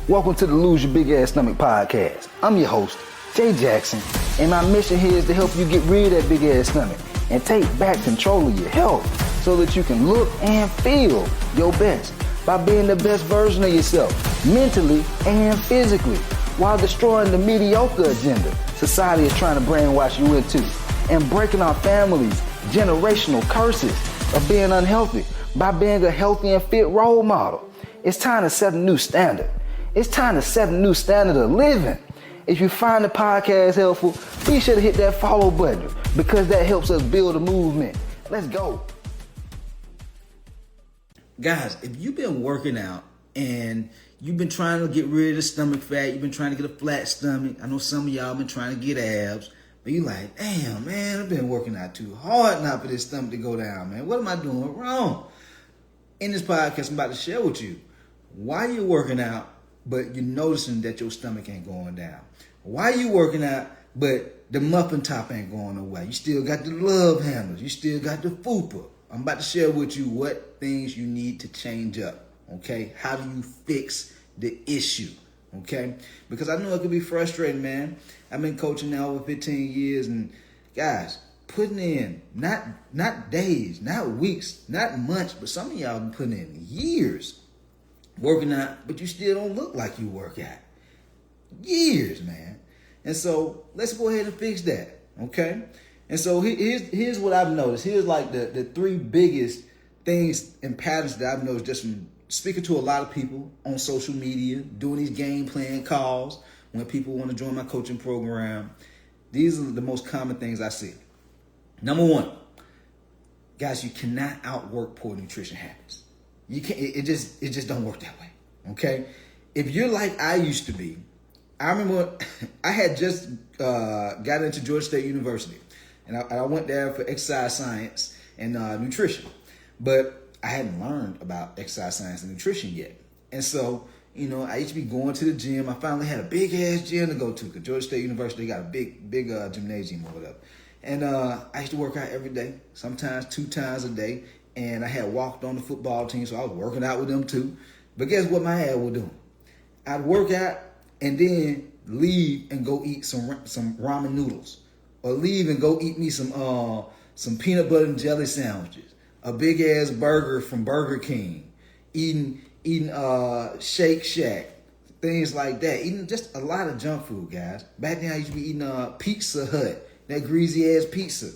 Welcome to the Lose Your Big Ass Stomach podcast. I'm your host, Jay Jackson, and my mission here is to help you get rid of that big ass stomach and take back control of your health so that you can look and feel your best by being the best version of yourself, mentally and physically, while destroying the mediocre agenda society is trying to brainwash you into, and breaking our families' generational curses of being unhealthy by being a healthy and fit role model. It's time to set a new standard. It's time to set a new standard of living. If you find the podcast helpful, be sure to hit that follow button because that helps us build a movement. Let's go. Guys, if you've been working out and you've been trying to get rid of the stomach fat, you've been trying to get a flat stomach, I know some of y'all been trying to get abs, but you like, damn, man, I've been working out too hard now for this stomach to go down, man. What am I doing wrong? In this podcast, I'm about to share with you why you're working out, but you're noticing that your stomach ain't going down. Why you working out, but the muffin top ain't going away. You still got the love handles. You still got the fupa. I'm about to share with you what things you need to change up, okay? How do you fix the issue, okay? Because I know it could be frustrating, man. I've been coaching now over 15 years, and guys, putting in not days, not weeks, not months, but some of y'all been putting in years working out, but you still don't look like you work out. Years, man. And so let's go ahead and fix that, okay? And so here's what I've noticed. Here's like the three biggest things and patterns that I've noticed just from speaking to a lot of people on social media, doing these game plan calls when people want to join my coaching program. These are the most common things I see. Number one, guys, you cannot outwork poor nutrition habits. You can't. It just don't work that way. Okay, if you're like I used to be, I remember I had just got into Georgia State University, and I went there for exercise science and nutrition, but I hadn't learned about exercise science and nutrition yet. And so, you know, I used to be going to the gym. I finally had a big ass gym to go to because Georgia State University got a big gymnasium or whatever. And I used to work out every day, sometimes 2 times a day. And I had walked on the football team, so I was working out with them too. But guess what my ass was doing? I'd work out and then leave and go eat some ramen noodles, or leave and go eat me some peanut butter and jelly sandwiches, a big ass burger from Burger King, eating Shake Shack, things like that. Eating just a lot of junk food, guys. Back then I used to be eating Pizza Hut, that greasy ass pizza,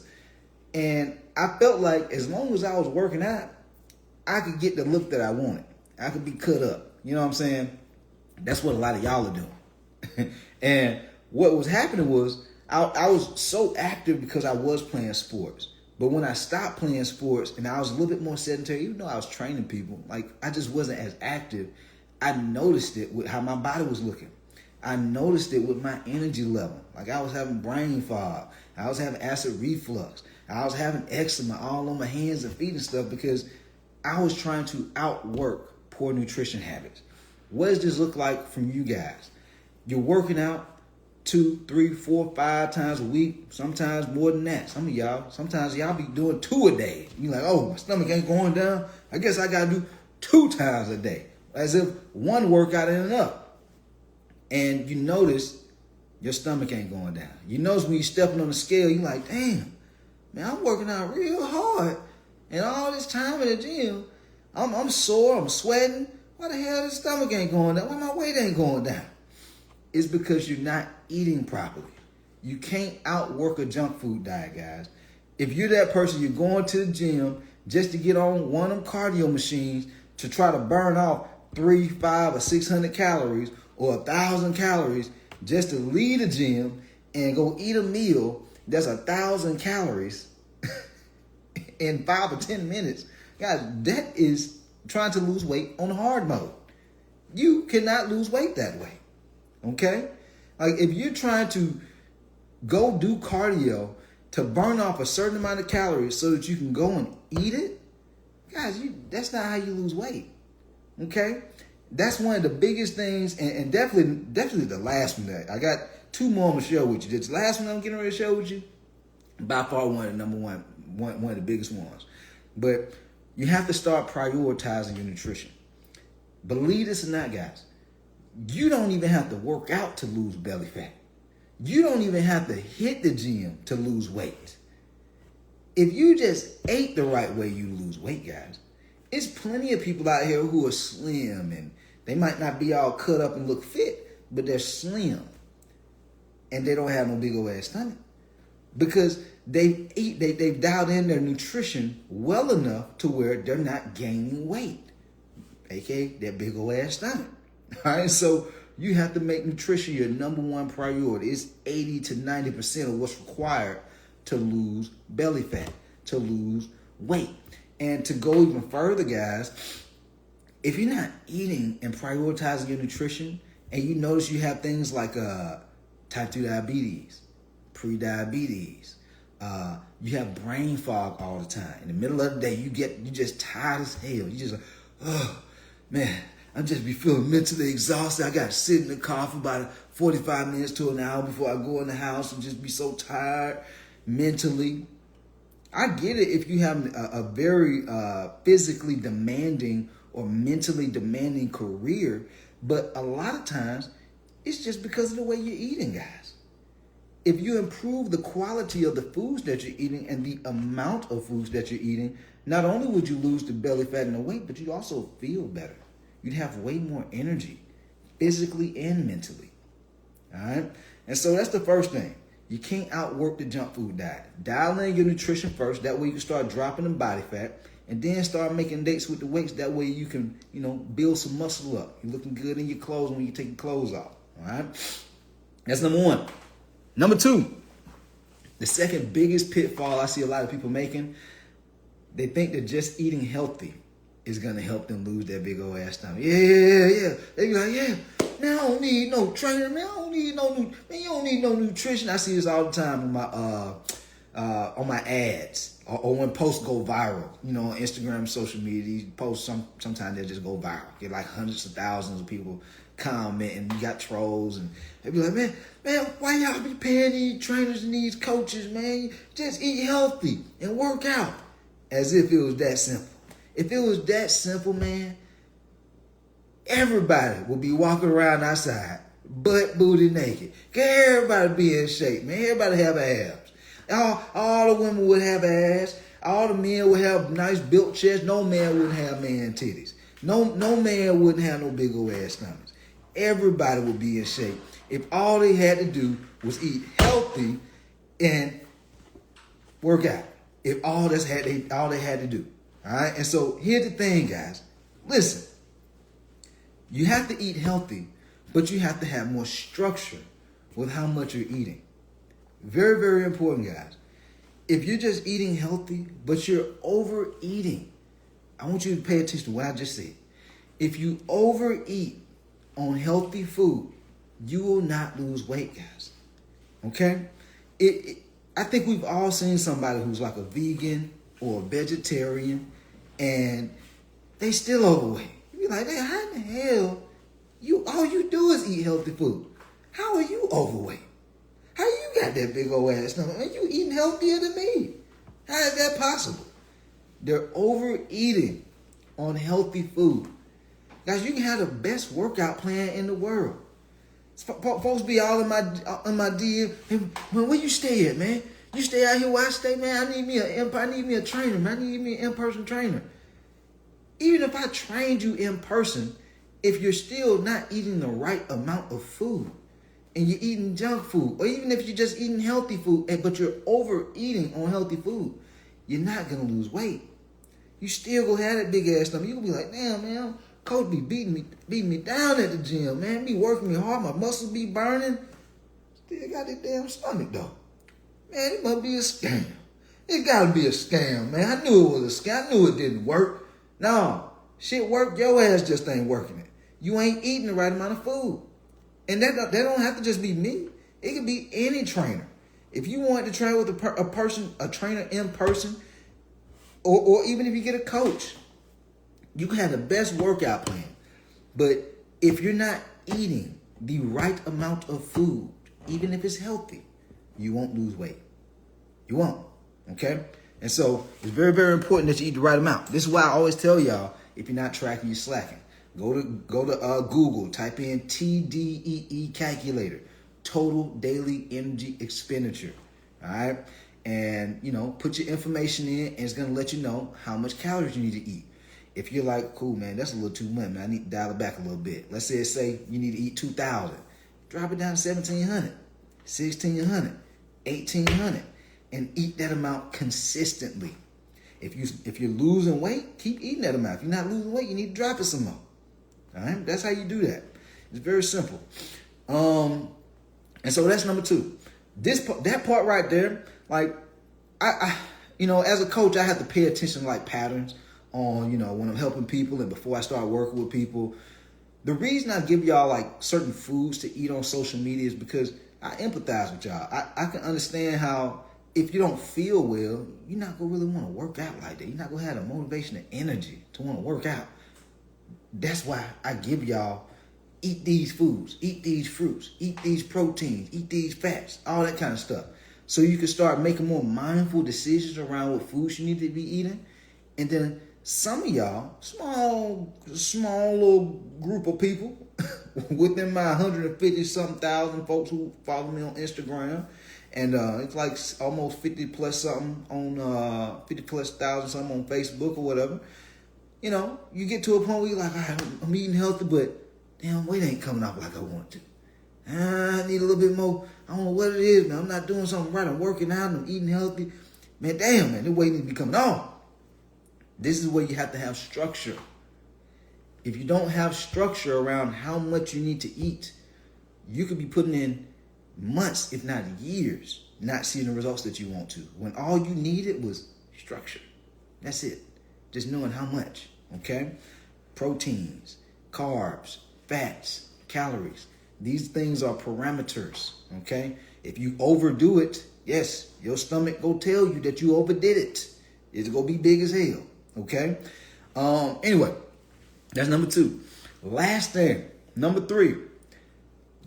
and I felt like as long as I was working out, I could get the look that I wanted. I could be cut up. You know what I'm saying? That's what a lot of y'all are doing. And what was happening was I was so active because I was playing sports. But when I stopped playing sports and I was a little bit more sedentary, even though I was training people, like I just wasn't as active, I noticed it with how my body was looking. I noticed it with my energy level. Like I was having brain fog. I was having acid reflux. I was having eczema all on my hands and feet and stuff because I was trying to outwork poor nutrition habits. What does this look like from you guys? You're working out 2, 3, 4, 5 times a week, sometimes more than that. Sometimes y'all be doing 2 a day. You're like, oh, my stomach ain't going down. I guess I got to do 2 times a day. As if one workout ain't enough. And you notice your stomach ain't going down. You notice when you're stepping on the scale, you're like, damn, man, I'm working out real hard. And all this time in the gym, I'm sore, I'm sweating. Why the hell the stomach ain't going down? Why my weight ain't going down? It's because you're not eating properly. You can't outwork a junk food diet, guys. If you're that person, you're going to the gym just to get on one of them cardio machines to try to burn off 3, 5, or 600 calories or 1,000 calories just to leave the gym and go eat a meal that's 1,000 calories in 5 or 10 minutes. Guys, that is trying to lose weight on hard mode. You cannot lose weight that way. Okay? Like if you're trying to go do cardio to burn off a certain amount of calories so that you can go and eat it, guys, that's not how you lose weight. Okay? That's one of the biggest things, and definitely the last one that I got 2 more I'm gonna share with you. This last one I'm getting ready to share with you, by far one of the biggest ones. But you have to start prioritizing your nutrition. Believe this or not, guys, You don't even have to work out to lose belly fat. You don't even have to hit the gym to lose weight. If you just ate the right way, you lose weight, guys. It's plenty of people out here who are slim and they might not be all cut up and look fit, but they're slim and they don't have no big old ass stomach because they've dialed in their nutrition well enough to where they're not gaining weight, aka their big old ass stomach. All right, so you have to make nutrition your number one priority. It's 80 to 90% of what's required to lose belly fat, to lose weight. And to go even further, guys, if you're not eating and prioritizing your nutrition, and you notice you have things like type 2 diabetes, pre-diabetes, you have brain fog all the time. In the middle of the day, you just tired as hell. You just like, oh, man, I just be feeling mentally exhausted. I got to sit in the car for about 45 minutes to an hour before I go in the house and just be so tired mentally. I get it if you have a very physically demanding or mentally demanding career, but a lot of times it's just because of the way you're eating, guys. If you improve the quality of the foods that you're eating and the amount of foods that you're eating, not only would you lose the belly fat and the weight, but you'd also feel better. You'd have way more energy, physically and mentally. All right? And so that's the first thing. You can't outwork the junk food diet. Dial in your nutrition first. That way you can start dropping the body fat and then start making dates with the weights. That way you can, build some muscle up. You're looking good in your clothes when you take your clothes off. All right? That's number one. Number two, the second biggest pitfall I see a lot of people making, they think that just eating healthy is going to help them lose that big old ass stomach. Yeah. They be like, yeah. Man, I don't need no trainer, man. You don't need no nutrition. I see this all the time on my ads or when posts go viral. On Instagram, social media, these posts sometimes they just go viral. Get like hundreds of thousands of people comment, and you got trolls, and they be like, man, why y'all be paying these trainers and these coaches, man? Just eat healthy and work out. As if it was that simple. If it was that simple, man, everybody would be walking around outside, butt booty naked. Everybody be in shape, man. Everybody have abs. All the women would have ass. All the men would have nice built chests. No man wouldn't have man titties. No man wouldn't have no big old ass stomachs. Everybody would be in shape if all they had to do was eat healthy and work out. If all they had to do. All right. And so here's the thing, guys. Listen. You have to eat healthy, but you have to have more structure with how much you're eating. Very, very important, guys. If you're just eating healthy, but you're overeating, I want you to pay attention to what I just said. If you overeat on healthy food, you will not lose weight, guys. Okay? I think we've all seen somebody who's like a vegan or a vegetarian, and they still overweight. You be like, man, how in the hell all you do is eat healthy food? How are you overweight? How you got that big old ass stomach? Man, you eating healthier than me. How is that possible? They're overeating on healthy food. Guys, you can have the best workout plan in the world. Folks be all in my DM. Hey, man, where you stay at, man? You stay out here where I stay, man? I need me a trainer, man. I need me an in-person trainer. Even if I trained you in person, if you're still not eating the right amount of food and you're eating junk food, or even if you're just eating healthy food, but you're overeating on healthy food, you're not going to lose weight. You still going to have that big ass stomach. You're going to be like, damn, man, coach be beating me down at the gym, man. Be working me hard. My muscles be burning. Still got that damn stomach, though. Man, it must be a scam. It got to be a scam, man. I knew it was a scam. I knew it didn't work. No, shit work. Your ass just ain't working it. You ain't eating the right amount of food. And that don't have to just be me. It could be any trainer. If you want to train with a trainer in person, or even if you get a coach, you can have the best workout plan. But if you're not eating the right amount of food, even if it's healthy, you won't lose weight. You won't. Okay? And so it's very, very important that you eat the right amount. This is why I always tell y'all, if you're not tracking, you're slacking. Go to Google, type in TDEE calculator, total daily energy expenditure. All right, and put your information in, and it's gonna let you know how much calories you need to eat. If you're like, cool, man, that's a little too much, man, I need to dial it back a little bit. Let's say you need to eat 2,000, drop it down to 1,700, 1,600, 1,800, and eat that amount consistently. If you're losing weight, keep eating that amount. If you're not losing weight, you need to drop it some more. All right, that's how you do that. It's very simple. And so that's number 2. That part right there, like I as a coach, I have to pay attention to like patterns on when I'm helping people and before I start working with people. The reason I give y'all like certain foods to eat on social media is because I empathize with y'all. I can understand how if you don't feel well, you're not gonna really want to work out like that. You're not gonna have the motivation and energy to want to work out. That's why I give y'all, eat these foods, eat these fruits, eat these proteins, eat these fats, all that kind of stuff. So you can start making more mindful decisions around what foods you need to be eating. And then some of y'all, small little group of people within my 150-something thousand folks who follow me on Instagram, and it's like almost 50 plus something on 50 plus thousand something on Facebook or whatever. You get to a point where you're like, all right, I'm eating healthy, but damn, weight ain't coming off like I want to. I need a little bit more. I don't know what it is, man. I'm not doing something right. I'm working out and I'm eating healthy. Man, damn, man, the weight needs to be coming off. This is where you have to have structure. If you don't have structure around how much you need to eat, you could be putting in months, if not years, not seeing the results that you want to. When all you needed was structure. That's it. Just knowing how much, okay? Proteins, carbs, fats, calories. These things are parameters, okay? If you overdo it, yes, your stomach go tell you that you overdid it. It's gonna be big as hell, okay? Anyway, that's number 2. Last thing, number 3,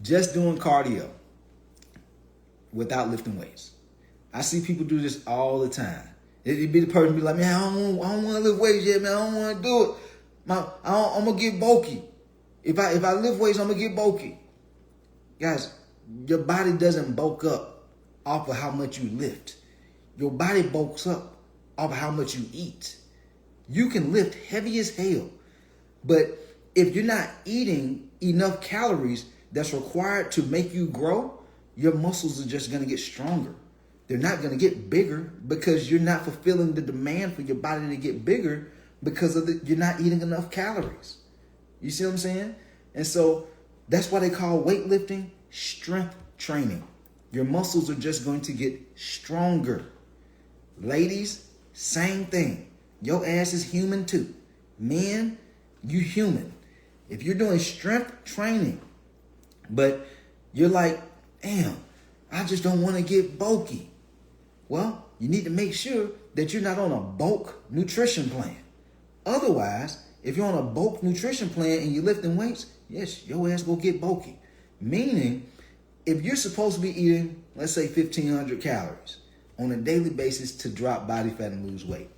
just doing cardio without lifting weights. I see people do this all the time. It'd be the person be like, man, I don't want to lift weights yet, man. I don't want to do it. I'm gonna get bulky. If I lift weights, I'm gonna get bulky. Guys, your body doesn't bulk up off of how much you lift. Your body bulks up off of how much you eat. You can lift heavy as hell, but if you're not eating enough calories that's required to make you grow, your muscles are just gonna get stronger. They're not going to get bigger because you're not fulfilling the demand for your body to get bigger because you're not eating enough calories. You see what I'm saying? And so that's why they call weightlifting strength training. Your muscles are just going to get stronger. Ladies, same thing. Your ass is human too. Men, you human. If you're doing strength training, but you're like, damn, I just don't want to get bulky. Well, you need to make sure that you're not on a bulk nutrition plan. Otherwise, if you're on a bulk nutrition plan and you're lifting weights, yes, your ass will get bulky. Meaning, if you're supposed to be eating, let's say 1,500 calories on a daily basis to drop body fat and lose weight,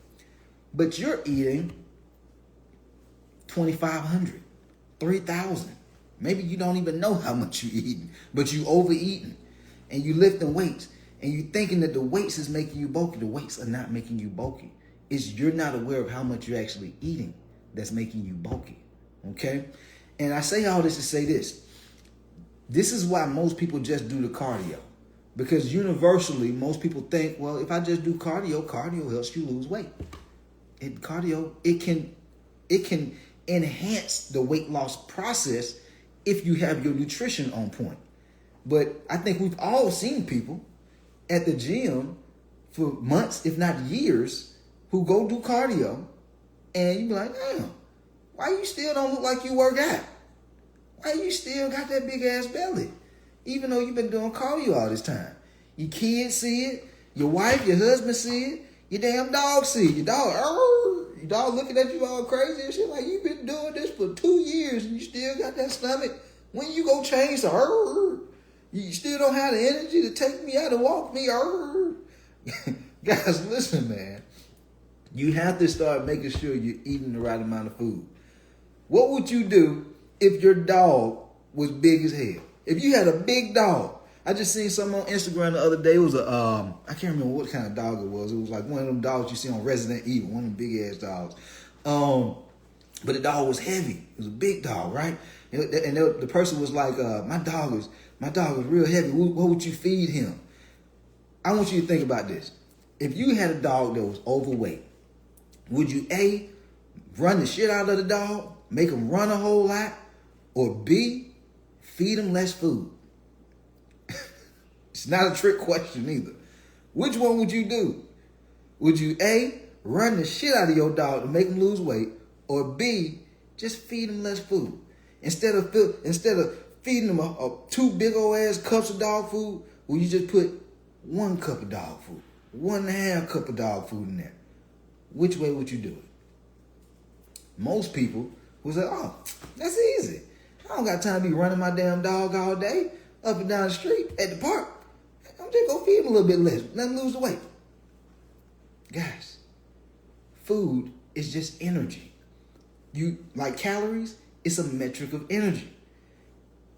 but you're eating 2,500, 3,000. Maybe you don't even know how much you're eating, but you overeating and you lifting weights. And you're thinking that the weights is making you bulky. The weights are not making you bulky. It's you're not aware of how much you're actually eating that's making you bulky. Okay? And I say all this to say this. This is why most people just do the cardio. Because universally, most people think, well, if I just do cardio helps you lose weight. It can enhance the weight loss process if you have your nutrition on point. But I think we've all seen people at the gym for months, if not years, who go do cardio, and you be like, damn, why you still don't look like you work out? Why you still got that big ass belly? Even though you've been doing cardio all this time. Your kids see it, your wife, your husband see it, your damn dog see it. Your dog looking at you all crazy and shit like, you've been doing this for 2 years and you still got that stomach. When you go change the you still don't have the energy to take me out and walk me. Guys, listen, man. You have to start making sure you're eating the right amount of food. What would you do if your dog was big as hell? If you had a big dog. I just seen something on Instagram the other day. It was I can't remember what kind of dog it was. It was like one of them dogs you see on Resident Evil, one of them big ass dogs. But the dog was heavy. It was a big dog, right? And the person was like, my dog is real heavy. What would you feed him? I want you to think about this. If you had a dog that was overweight, would you A, run the shit out of the dog, make him run a whole lot, or B, feed him less food? It's not a trick question either. Which one would you do? Would you A, run the shit out of your dog to make him lose weight, or B, just feed him less food? Instead of feeding him two big old ass cups of dog food, will you just put 1 cup of dog food, 1.5 cup of dog food in there? Which way would you do it? Most people would say, oh, that's easy. I don't got time to be running my damn dog all day up and down the street at the park. I'm just gonna feed him a little bit less, let him lose the weight. Guys, food is just energy. You like calories, it's a metric of energy.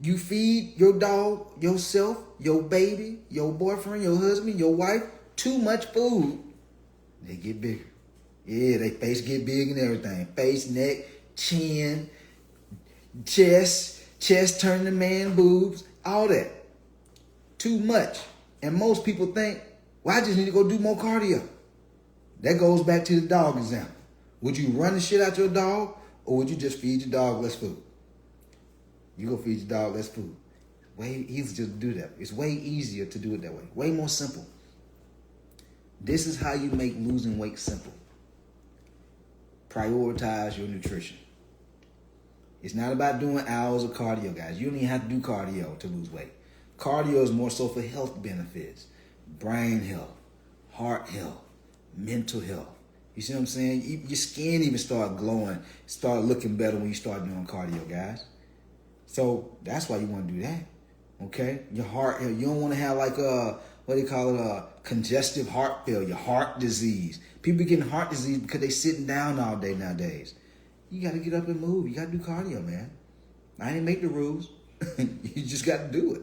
You feed your dog, yourself, your baby, your boyfriend, your husband, your wife too much food, they get bigger. Yeah, they face get big and everything. Face, neck, chin, chest turn to man boobs, all that. Too much. And most people think, well, I just need to go do more cardio. That goes back to the dog example. Would you run the shit out your dog, or would you just feed your dog less food? You go feed your dog less food. Way easier to do that. It's way easier to do it that way. Way more simple. This is how you make losing weight simple. Prioritize your nutrition. It's not about doing hours of cardio, guys. You don't even have to do cardio to lose weight. Cardio is more so for health benefits. Brain health, heart health, mental health. You see what I'm saying? Your skin even start glowing, start looking better when you start doing cardio, guys. So that's why you want to do that. Okay? Your heart, you don't want to have like what do you call it, congestive heart failure, heart disease. People getting heart disease because they sitting down all day nowadays. You got to get up and move. You got to do cardio, man. I ain't make the rules. You just got to do it.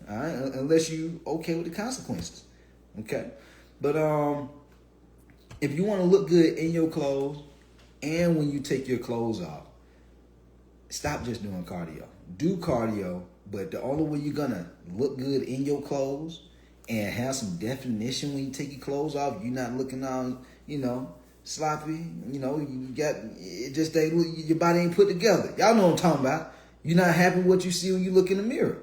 All right? Unless you okay with the consequences. Okay? But if you want to look good in your clothes and when you take your clothes off, stop just doing cardio. Do cardio, but the only way you're gonna look good in your clothes and have some definition when you take your clothes off, you're not looking all, sloppy. You got it just your body ain't put together. Y'all know what I'm talking about. You're not happy with what you see when you look in the mirror.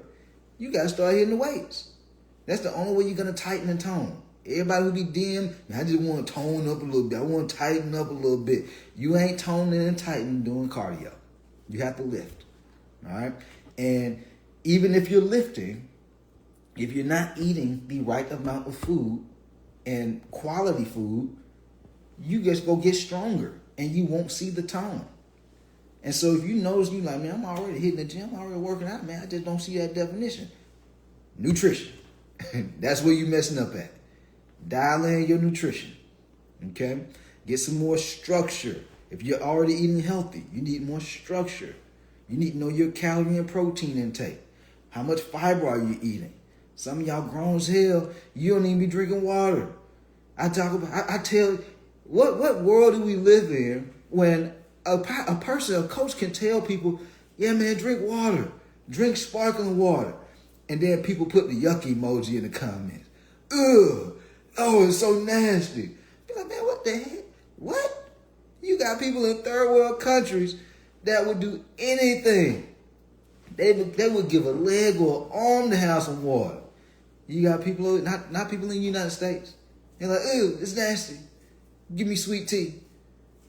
You gotta start hitting the weights. That's the only way you're gonna tighten and tone. Everybody will be dim. I just want to tone up a little bit. I want to tighten up a little bit. You ain't toning and tightening doing cardio. You have to lift. All right? And even if you're lifting, if you're not eating the right amount of food and quality food, you just go get stronger and you won't see the tone. And so if you notice, you like, man, I'm already hitting the gym. I'm already working out, man. I just don't see that definition. Nutrition. That's where you're messing up at. Dial in your nutrition. Okay? Get some more structure. If you're already eating healthy, you need more structure. You need to know your calorie and protein intake. How much fiber are you eating? Some of y'all grown as hell, you don't even be drinking water. I tell you, what world do we live in when a coach can tell people, yeah, man, drink water. Drink sparkling water. And then people put the yuck emoji in the comments. Ugh. Oh, it's so nasty. Be like, man, what the heck? What? You got people in third world countries that would do anything. They would give a leg or an arm to have some water. You got people, not people in the United States. They're like, ew, it's nasty. Give me sweet tea.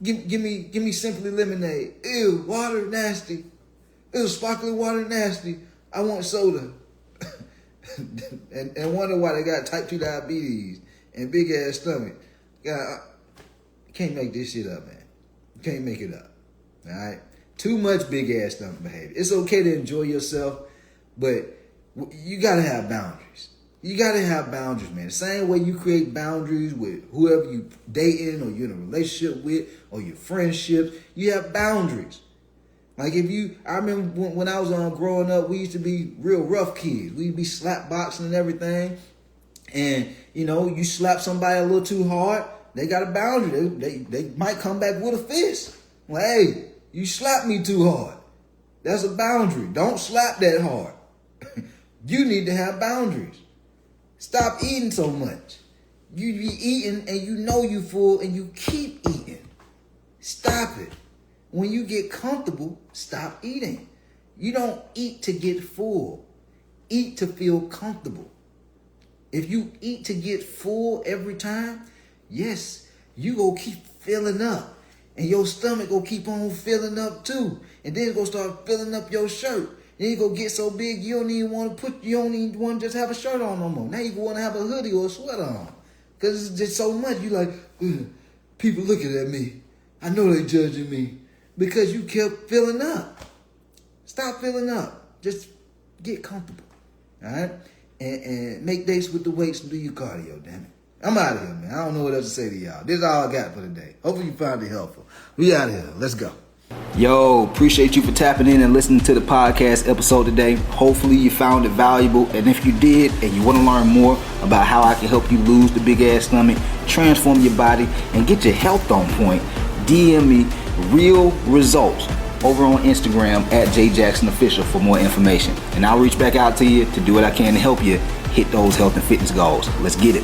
Give me simply lemonade. Ew, water nasty. Ew, sparkling water nasty. I want soda. and wonder why they got type 2 diabetes and big ass stomach. God, you can't make this shit up, man. You can't make it up. All right? Too much big ass stomach behavior. It's okay to enjoy yourself, but you gotta have boundaries. You gotta have boundaries, man. The same way you create boundaries with whoever you dating or you're in a relationship with or your friendships, you have boundaries. Like I remember when I was growing up, we used to be real rough kids. We'd be slap boxing and everything. And, you slap somebody a little too hard, they got a boundary. They might come back with a fist. Like, hey, you slapped me too hard. That's a boundary. Don't slap that hard. You need to have boundaries. Stop eating so much. You be eating and you full and you keep eating. Stop it. When you get comfortable, stop eating. You don't eat to get full. Eat to feel comfortable. If you eat to get full every time, yes, you go keep filling up. And your stomach go keep on filling up too. And then it's gonna start filling up your shirt. Then you go get so big you don't even want to just have a shirt on no more. Now you want to have a hoodie or a sweater on. Because it's just so much. You like, people looking at me. I know they judging me. Because you kept filling up. Stop filling up. Just get comfortable. All right? And make dates with the weights and do your cardio, damn it. I'm out of here, man. I don't know what else to say to y'all. This is all I got for today. Hopefully you found it helpful. We out of here. Let's go. Yo, appreciate you for tapping in and listening to the podcast episode today. Hopefully you found it valuable. And if you did and you want to learn more about how I can help you lose the big ass stomach, transform your body, and get your health on point, DM me real results over on Instagram at JJacksonOfficial for more information. And I'll reach back out to you to do what I can to help you hit those health and fitness goals. Let's get it.